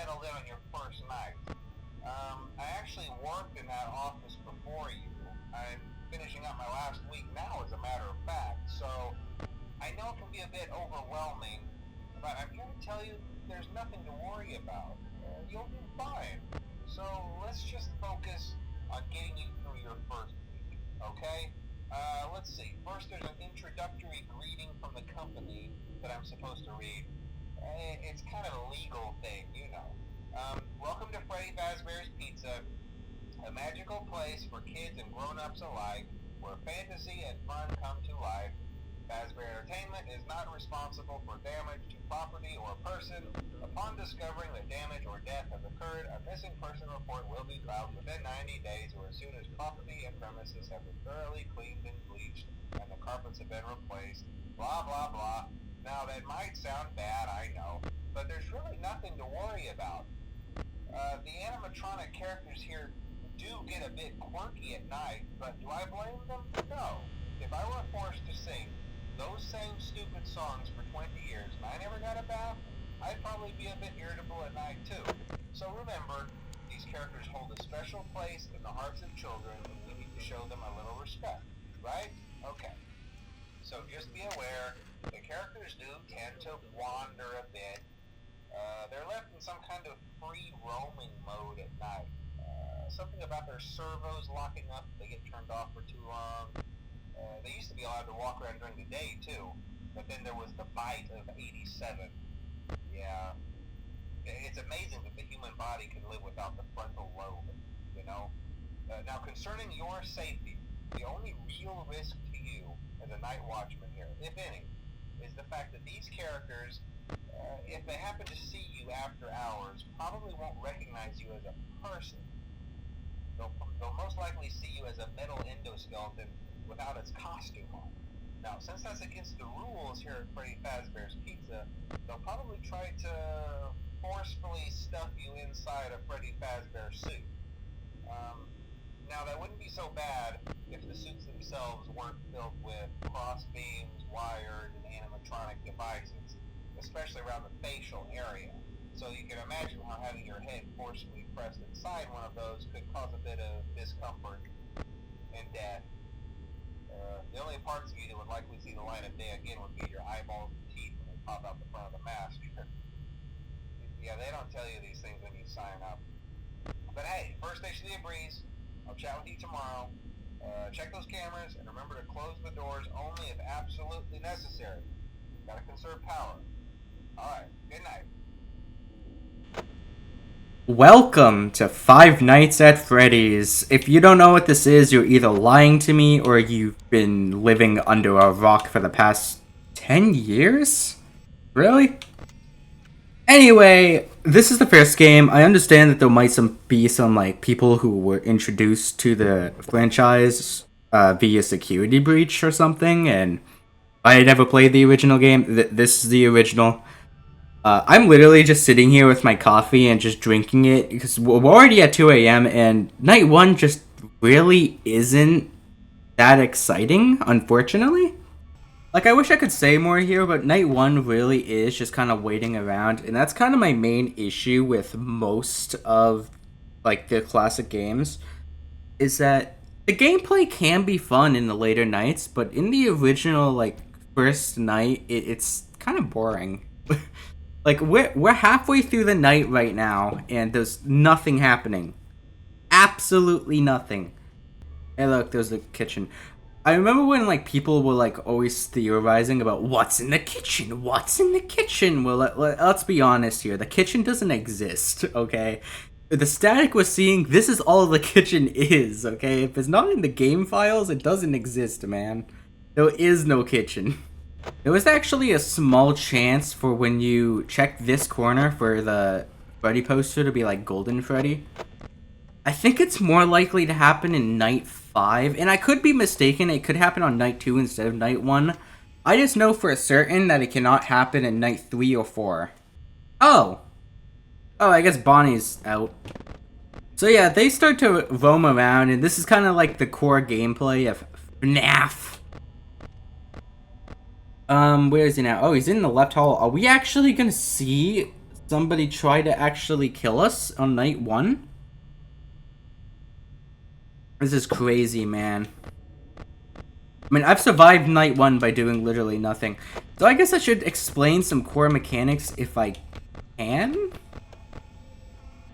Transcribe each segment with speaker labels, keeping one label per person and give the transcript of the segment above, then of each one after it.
Speaker 1: settled in on your first night. I actually worked in that office before you. I'm finishing up my last week now, as a matter of fact, so I know it can be a bit overwhelming, but I'm here to tell you there's nothing to worry about. You'll be fine. So let's just focus on getting you through your first week, okay? Let's see. First, there's an introductory greeting from the company that I'm supposed to read. It's kind of a legal thing, you know. Welcome to Freddy Fazbear's Pizza, a magical place for kids and grown-ups alike, where fantasy and fun come to life. Fazbear Entertainment is not responsible for damage to property or person. Upon discovering that damage or death has occurred, a missing person report will be filed within 90 days or as soon as property and premises have been thoroughly cleaned and bleached and the carpets have been replaced. Blah, blah, blah. Now, that might sound bad, I know, but there's really nothing to worry about. The animatronic characters here do get a bit quirky at night, but do I blame them? No. If I were forced to sing those same stupid songs for 20 years and I never got a bath, I'd probably be a bit irritable at night too. So remember, these characters hold a special place in the hearts of children and we need to show them a little respect, right? Okay. So just be aware, the characters do tend to wander a bit. They're left in some kind of free roaming mode at night. Something about their servos locking up if they get turned off for too long. They used to be allowed to walk around during the day too, but then there was the bite of 87. Yeah. It's amazing that the human body can live without the frontal lobe, you know? Now concerning your safety, the only real risk to you as a night watchman here, if any, is the fact that these characters, if they happen to see you after hours, probably won't recognize you as a person. They'll most likely see you as a metal endoskeleton without its costume on. Now, since that's against the rules here at Freddy Fazbear's Pizza, they'll probably try to forcefully stuff you inside a Freddy Fazbear suit. Now, that wouldn't be so bad if the suits themselves weren't filled with cross beams, wires, and animatronic devices, especially around the facial area. So you can imagine how having your head forcefully pressed inside one of those could cause a bit of discomfort and death. The only parts of you that would likely see the light of day again would be your eyeballs and teeth when they pop out the front of the mask. Yeah, they don't tell you these things when you sign up. But hey, first station of the breeze. I'll chat with you tomorrow. Check those cameras and remember to close the doors only if absolutely necessary. Gotta conserve power. Alright, good night.
Speaker 2: Welcome to Five Nights at Freddy's. If you don't know what this is, you're either lying to me or you've been living under a rock for the past 10 years? Really? Anyway, this is the first game. I understand that there might be some like people who were introduced to the franchise via security breach or something, and I never played the original game. This is the original. I'm literally just sitting here with my coffee and just drinking it because we're already at 2 a.m. and night one just really isn't that exciting, unfortunately. Like, I wish I could say more here, but night one really is just kind of waiting around, and that's kind of my main issue with most of, like, the classic games, is that the gameplay can be fun in the later nights, but in the original, like, first night, it's kind of boring. Like, we're halfway through the night right now, and there's nothing happening. Absolutely nothing. Hey, look, there's the kitchen. I remember when, like, people were, like, always theorizing about what's in the kitchen, what's in the kitchen. Well, let's be honest here. The kitchen doesn't exist, okay? The static we're seeing, this is all the kitchen is, okay? If it's not in the game files, it doesn't exist, man. There is no kitchen. There was actually a small chance for when you check this corner for the Freddy poster to be, like, Golden Freddy. I think it's more likely to happen in night 5, and I could be mistaken. It could happen on night 2 instead of night 1. I just know for certain that it cannot happen in night 3 or 4. Oh, I guess Bonnie's out. So yeah, they start to roam around, and this is kind of like the core gameplay of FNAF. Where is he now? Oh, he's in the left hall. Are we actually gonna see somebody try to actually kill us on night 1? This is crazy, man. I mean, I've survived night 1 by doing literally nothing. So I guess I should explain some core mechanics if I can?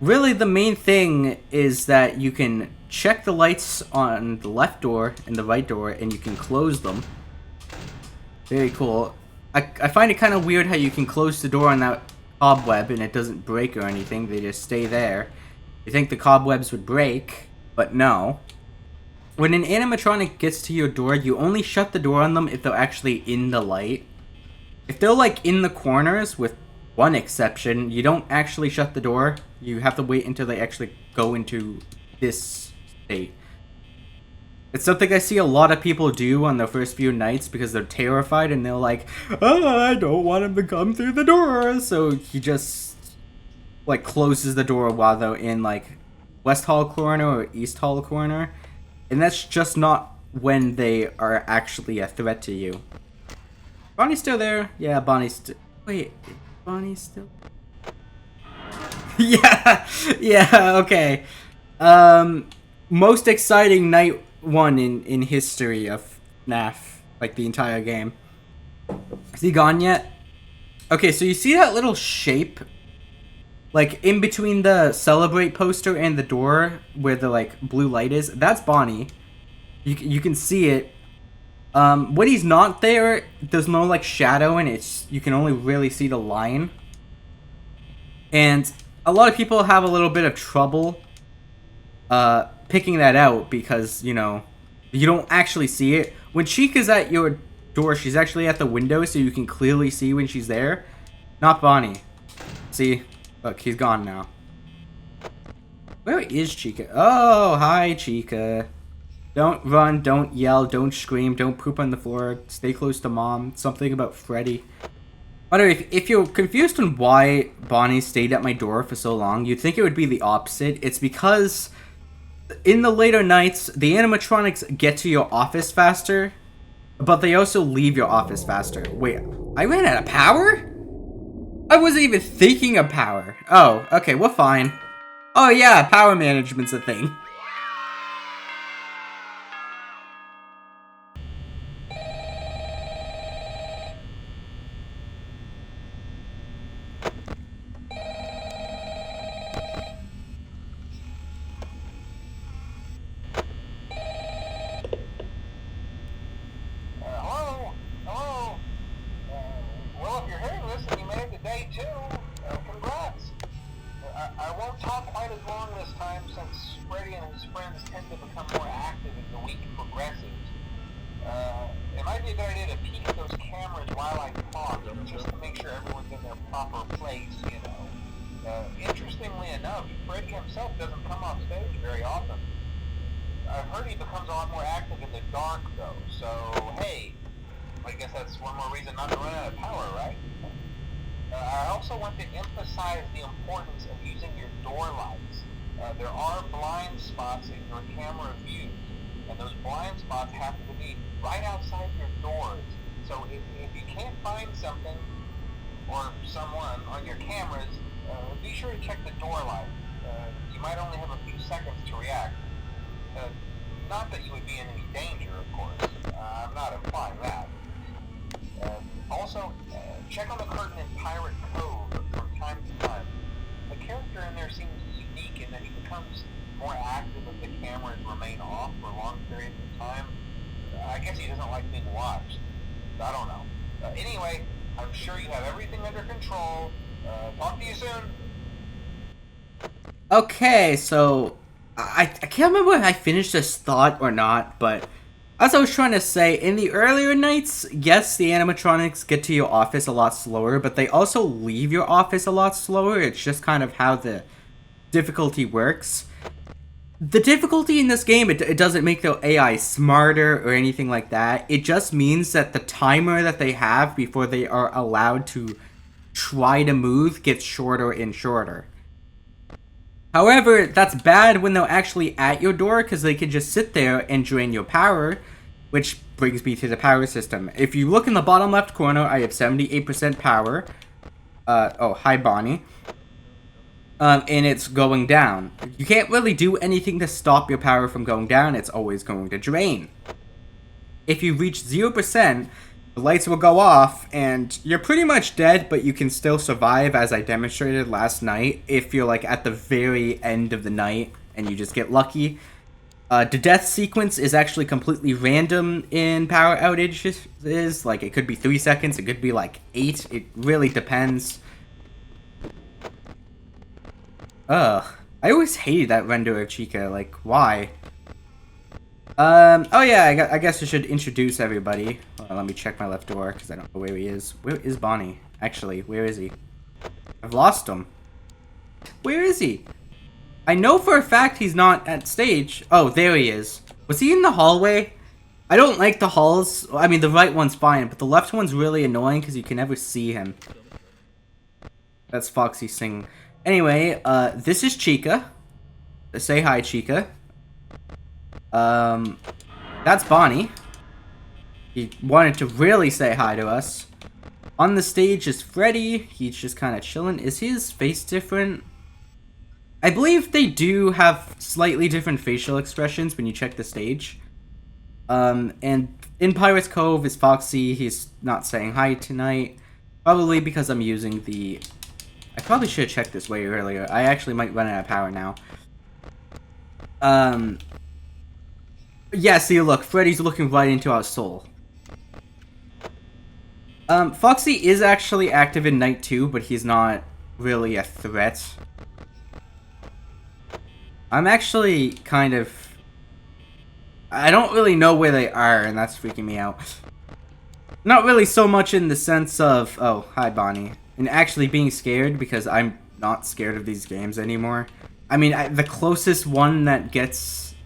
Speaker 2: Really, the main thing is that you can check the lights on the left door and the right door, and you can close them. Very cool. I find it kind of weird how you can close the door on that cobweb and it doesn't break or anything. They just stay there. You think the cobwebs would break, but no. When an animatronic gets to your door, you only shut the door on them if they're actually in the light. If they're like in the corners, with one exception, you don't actually shut the door. You have to wait until they actually go into this state. It's something I see a lot of people do on their first few nights because they're terrified and they're like, oh, I don't want him to come through the door. So he just like closes the door while they're in like West Hall corner or East Hall corner. And that's just not when they are actually a threat to you. Bonnie's still there? Yeah, Bonnie's still... Wait, is Bonnie still... yeah, okay. Most exciting night 1 in history of FNAF, like the entire game. Is he gone yet? Okay, so you see that little shape? Like, in between the Celebrate poster and the door, where the, like, blue light is? That's Bonnie. You can see it. When he's not there, there's no, like, shadow, and you can only really see the line. And a lot of people have a little bit of trouble, picking that out because, you know, you don't actually see it. When Chica's at your door, she's actually at the window, so you can clearly see when she's there. Not Bonnie. See? Look, he's gone now. Where is Chica? Oh, hi, Chica. Don't run, don't yell, don't scream, don't poop on the floor. Stay close to Mom. Something about Freddy. By the way, if you're confused on why Bonnie stayed at my door for so long, you'd think it would be the opposite. It's because in the later nights, the animatronics get to your office faster, but they also leave your office faster. Wait, I ran out of power? I wasn't even thinking of power. Oh, okay, we're fine. Oh yeah, power management's a thing.
Speaker 1: Freddy and his friends tend to become more active as the week progresses. It might be a good idea to peek at those cameras while I talk, just to make sure everyone's in their proper place, you know. Interestingly enough, Freddy himself doesn't come off stage very often. I've heard he becomes a lot more active in the dark, though, so hey, I guess that's one more reason not to run out of power, right? I also want to emphasize the importance of using your door lights. There are blind spots in your camera view, and those blind spots have to be right outside your doors. So if you can't find something or someone on your cameras, be sure to check the door light. You might only have a few seconds to react. Not that you would be in any danger, of course. I'm not implying that. Also, check on the curtain in Pirate Cove from time to time. The character in there seems unique in that he becomes more active if the cameras remain off for long periods of time. I guess he doesn't like being watched. I don't know. Anyway, I'm sure you have everything under control. Talk to you soon.
Speaker 2: Okay, so I can't remember if I finished this thought or not, but as I was trying to say, in the earlier nights, yes, the animatronics get to your office a lot slower, but they also leave your office a lot slower. It's just kind of how the difficulty works. The difficulty in this game, it doesn't make the AI smarter or anything like that. It just means that the timer that they have before they are allowed to try to move gets shorter and shorter. However, that's bad when they're actually at your door because they can just sit there and drain your power, which brings me to the power system. If you look in the bottom left corner, I have 78% power. hi Bonnie. And it's going down. You can't really do anything to stop your power from going down. It's always going to drain. If you reach 0%, the lights will go off, and you're pretty much dead, but you can still survive, as I demonstrated last night, if you're, like, at the very end of the night, and you just get lucky. The death sequence is actually completely random in power outages. Like, it could be 3 seconds, it could be, like, 8. It really depends. Ugh. I always hated that render of Chica. Like, why? Oh yeah, I guess I should introduce everybody. Let me check my left door, because I don't know where he is. Where is Bonnie? Actually, where is he? I've lost him. Where is he? I know for a fact he's not at stage. Oh, there he is. Was he in the hallway? I don't like the halls. I mean, the right one's fine, but the left one's really annoying because you can never see him. That's Foxy singing. Anyway, this is Chica. Say hi, Chica. That's Bonnie. He wanted to really say hi to us. On the stage is Freddy. He's just kind of chilling. Is his face different? I believe they do have slightly different facial expressions when you check the stage. And in Pirate's Cove is Foxy. He's not saying hi tonight. Probably because I'm using the... I probably should have checked this way earlier. I actually might run out of power now. Yeah, see, look. Freddy's looking right into our soul. Foxy is actually active in night 2, but he's not really a threat. I'm actually kind of... I don't really know where they are, and that's freaking me out. Not really so much in the sense of... Oh, hi, Bonnie. And actually being scared, because I'm not scared of these games anymore. I mean, the closest one that gets...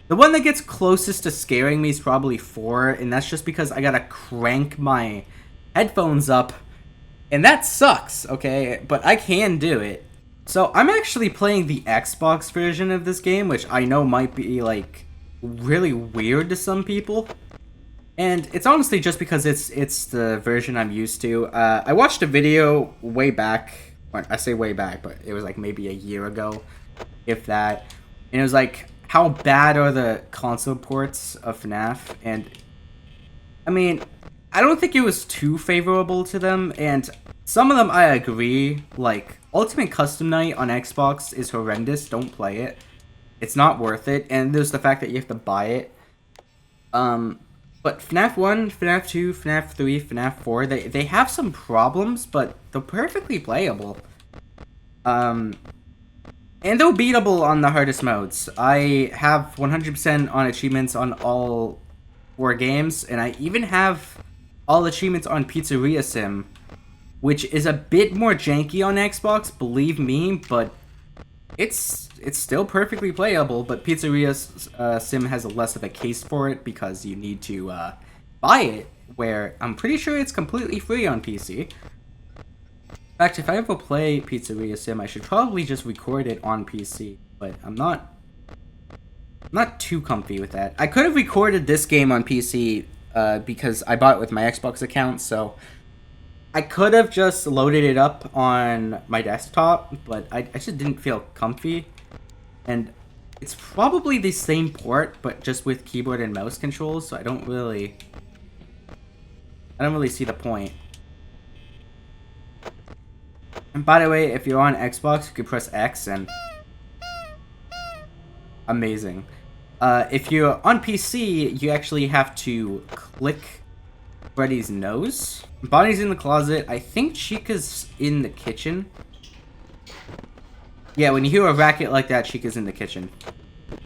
Speaker 2: The one that gets closest to scaring me is probably 4, and that's just because I gotta crank my headphones up. And that sucks, okay? But I can do it. So, I'm actually playing the Xbox version of this game, which I know might be, like, really weird to some people. And it's honestly just because it's the version I'm used to. I watched a video way back. I say way back, but it was like maybe a year ago, if that. And it was like, how bad are the console ports of FNAF? And, I mean, I don't think it was too favorable to them. And some of them I agree. Like, Ultimate Custom Night on Xbox is horrendous. Don't play it. It's not worth it. And there's the fact that you have to buy it. But FNAF 1, FNAF 2, FNAF 3, FNAF 4, they have some problems, but they're perfectly playable. And they're beatable on the hardest modes. I have 100% on achievements on all 4 games, and I even have all achievements on Pizzeria Sim, which is a bit more janky on Xbox, believe me, but it's still perfectly playable. But Pizzeria Sim has less of a case for it because you need to buy it, where I'm pretty sure it's completely free on PC. In fact, if I ever play Pizzeria Sim, I should probably just record it on PC, but I'm not too comfy with that. I could have recorded this game on PC because I bought it with my Xbox account, so I could have just loaded it up on my desktop, but I just didn't feel comfy. And it's probably the same port, but just with keyboard and mouse controls, so I don't really see the point. And by the way, if you're on Xbox, you can press X and... Amazing. If you're on PC, you actually have to click Freddy's nose. Bonnie's in the closet. I think Chica's in the kitchen. Yeah, when you hear a racket like that, Chica's in the kitchen. Are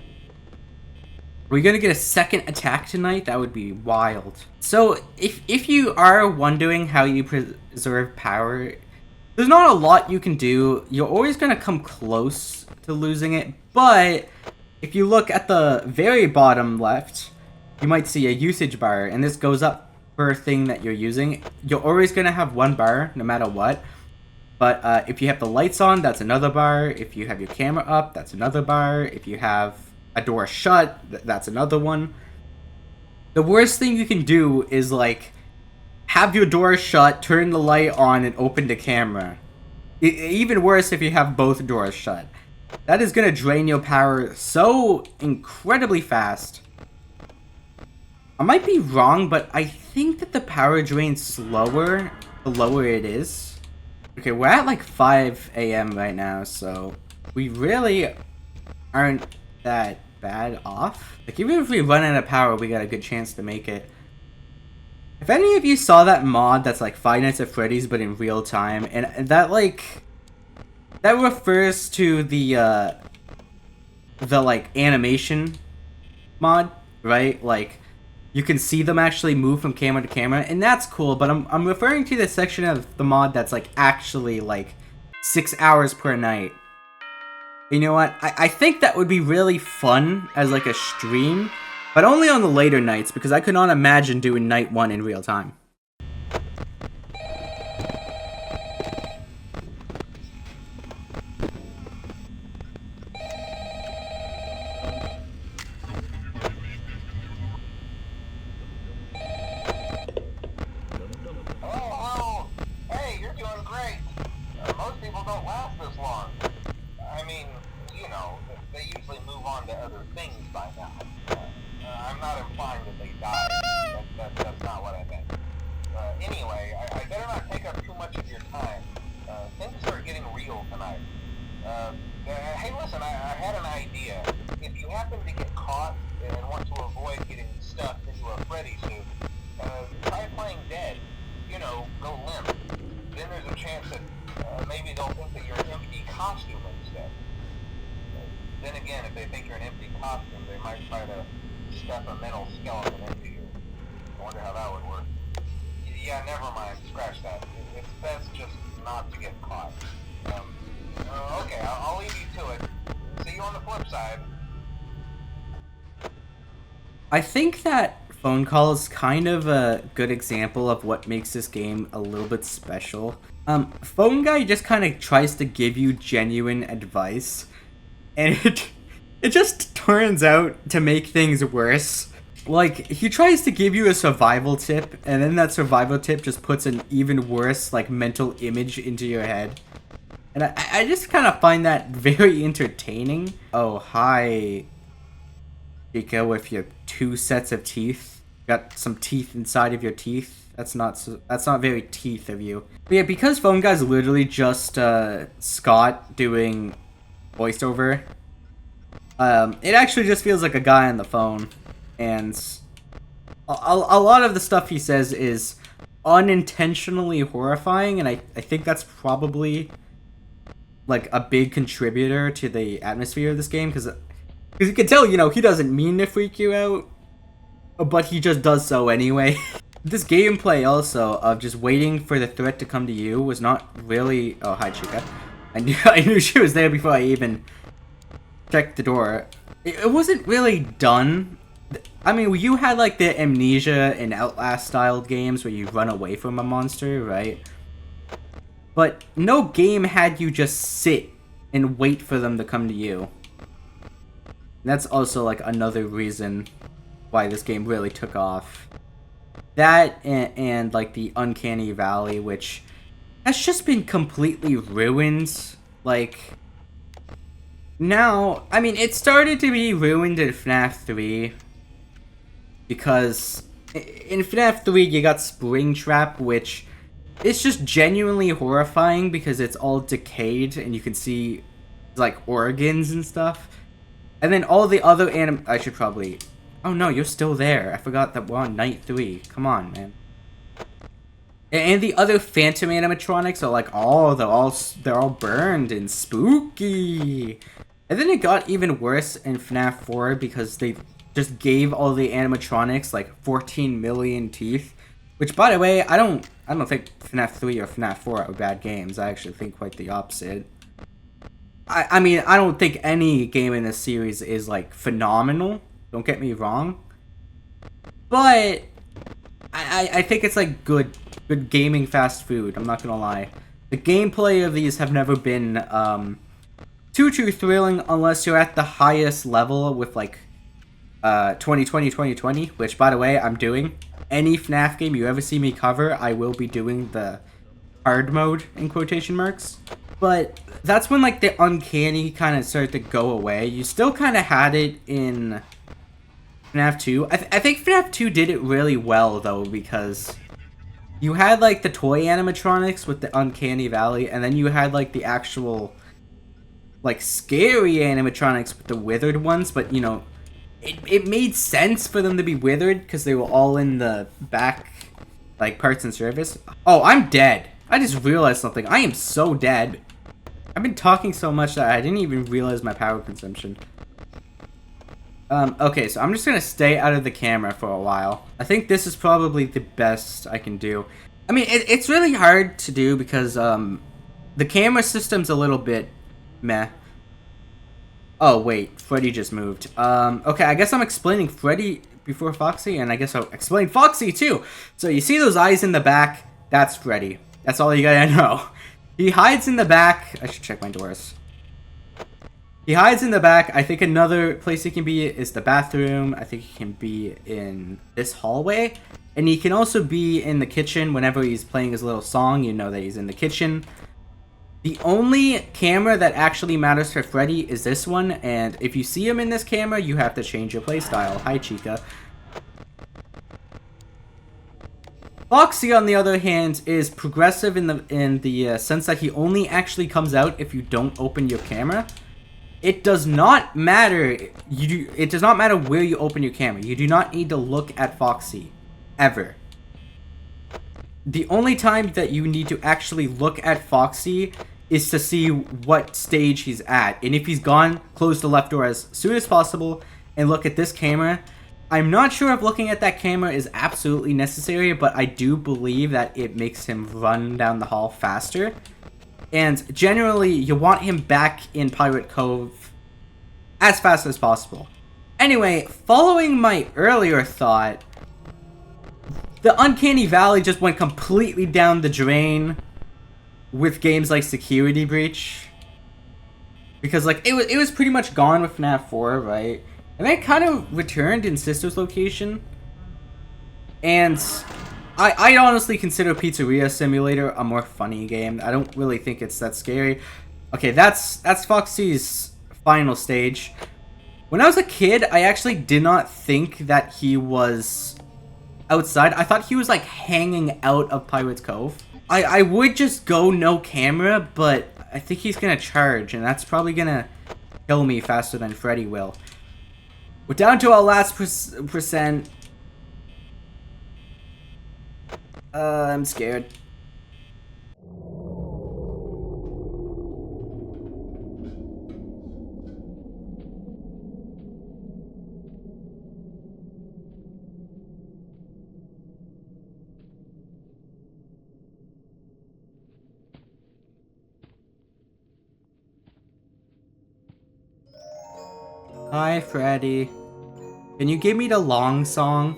Speaker 2: we gonna get a second attack tonight? That would be wild. So, if you are wondering how you preserve power, there's not a lot you can do. You're always gonna come close to losing it, but if you look at the very bottom left, you might see a usage bar, and this goes up per thing that you're using. You're always gonna have 1 bar, no matter what. But if you have the lights on, that's another bar. If you have your camera up, that's another bar. If you have a door shut, that's another one. The worst thing you can do is, like, have your door shut, turn the light on, and open the camera. Even worse if you have both doors shut. That is gonna drain your power so incredibly fast. I might be wrong, but I think that the power drains slower the lower it is. Okay, we're at like 5 a.m. right now, so we really aren't that bad off. Like, even if we run out of power, we got a good chance to make it. If any of you saw that mod that's like Five Nights at Freddy's but in real time, and that like that refers to the like animation mod, right? Like you can see them actually move from camera to camera, and that's cool, but I'm referring to the section of the mod that's like actually like 6 hours per night. You know what? I think that would be really fun as like a stream, but only on the later nights, because I could not imagine doing night 1 in real time.
Speaker 1: Oh, hey, you're doing great. Most people don't last this long. I mean, you know, they usually move on to other things by now. I'm not implying that they die. That's not what I meant. Anyway, I better not take up too much of your time. Things are getting real tonight. Hey, listen, I had an idea. If you happen to get caught and want to avoid getting stuffed into a Freddy suit, try playing dead. You know, go limp. Then there's a chance that maybe they'll think that you're an empty costume instead. Then again, if they think you're an empty costume, they might try to stuff a mental skeleton into you. I wonder how that would work. Yeah, never mind. Scratch that. It's best just not to get caught. Okay, I'll leave you to it. See you on the flip side.
Speaker 2: I think that phone call is kind of a good example of what makes this game a little bit special. Phone Guy just kind of tries to give you genuine advice, and it just turns out to make things worse. Like, he tries to give you a survival tip, and then that survival tip just puts an even worse, like, mental image into your head. And I just kind of find that very entertaining. Oh, hi, Chica, with your 2 sets of teeth. Got some teeth inside of your teeth. That's not very teeth of you. But yeah, because Phone Guy's literally just Scott doing voiceover, it actually just feels like a guy on the phone. And a lot of the stuff he says is unintentionally horrifying, and I think that's probably like a big contributor to the atmosphere of this game, because you can tell, you know, he doesn't mean to freak you out, but he just does so anyway. This gameplay also of just waiting for the threat to come to you was not really... Oh, hi, Chica. I knew she was there before I even checked the door. It wasn't really done. I mean, you had like the Amnesia and Outlast style games where you run away from a monster, right? But no game had you just sit and wait for them to come to you. That's also like another reason why this game really took off. That and like the Uncanny Valley, which has just been completely ruined. Like, now, I mean, it started to be ruined in FNAF 3. Because in FNAF 3, you got Springtrap, which is just genuinely horrifying because it's all decayed and you can see, like, organs and stuff. And then all the other I should probably... Oh no, you're still there. I forgot that we're on night 3. Come on, man. And the other Phantom animatronics are like, oh, they're all burned and spooky. And then it got even worse in FNAF 4 because they just gave all the animatronics like 14 million teeth. Which, by the way, I don't think FNAF 3 or FNAF 4 are bad games. I actually think quite the opposite. I mean, I don't think any game in this series is like phenomenal. Don't get me wrong. But I think it's like good gaming fast food. I'm not gonna lie. The gameplay of these have never been too thrilling unless you're at the highest level with like 2020, which, by the way, I'm doing. Any FNAF game you ever see me cover, I will be doing the hard mode in quotation marks. But that's when like the uncanny kind of started to go away. You still kind of had it in FNAF 2. I think FNAF 2 did it really well though, because you had like the toy animatronics with the uncanny valley, and then you had like the actual like scary animatronics with the withered ones, but you know, it made sense for them to be withered because they were all in the back like parts and service. Oh, I'm dead. I just realized something. I am so dead. I've been talking so much that I didn't even realize my power consumption. Okay, so I'm just gonna stay out of the camera for a while. I think this is probably the best I can do. I mean, it's really hard to do because, the camera system's a little bit meh. Oh, wait, Freddy just moved. Okay, I guess I'm explaining Freddy before Foxy, and I guess I'll explain Foxy too. So you see those eyes in the back? That's Freddy. That's all you gotta know. He hides in the back. I should check my doors. He hides in the back. I think another place he can be is the bathroom. I think he can be in this hallway. And he can also be in the kitchen whenever he's playing his little song. You know that he's in the kitchen. The only camera that actually matters for Freddy is this one. And if you see him in this camera, you have to change your playstyle. Hi, Chica. Foxy, on the other hand, is progressive in the sense that he only actually comes out if you don't open your camera. It does not matter. It does not matter where you open your camera. You do not need to look at Foxy, ever. The only time that you need to actually look at Foxy is to see what stage he's at. And if he's gone, close the left door as soon as possible and look at this camera. I'm not sure if looking at that camera is absolutely necessary, but I do believe that it makes him run down the hall faster. And generally, you want him back in Pirate Cove as fast as possible. Anyway, following my earlier thought, the Uncanny Valley just went completely down the drain with games like Security Breach. Because like it was pretty much gone with FNAF 4, right? And then it kind of returned in Sister's Location. And I honestly consider Pizzeria Simulator a more funny game. I don't really think it's that scary. Okay, that's Foxy's final stage. When I was a kid, I actually did not think that he was outside. I thought he was like hanging out of Pirate's Cove. I would just go no camera, but I think he's gonna charge, and that's probably gonna kill me faster than Freddy will. We're down to our last percent. I'm scared. Hi, Freddy. Can you give me the long song?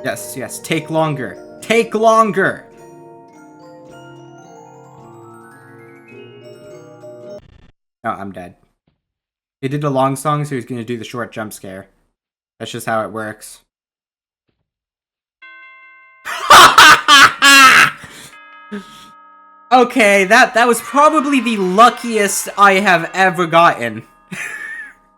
Speaker 2: Yes, yes, take longer. Take longer! Oh, I'm dead. He did the long song, so he's gonna do the short jump scare. That's just how it works. Okay, that was probably the luckiest I have ever gotten.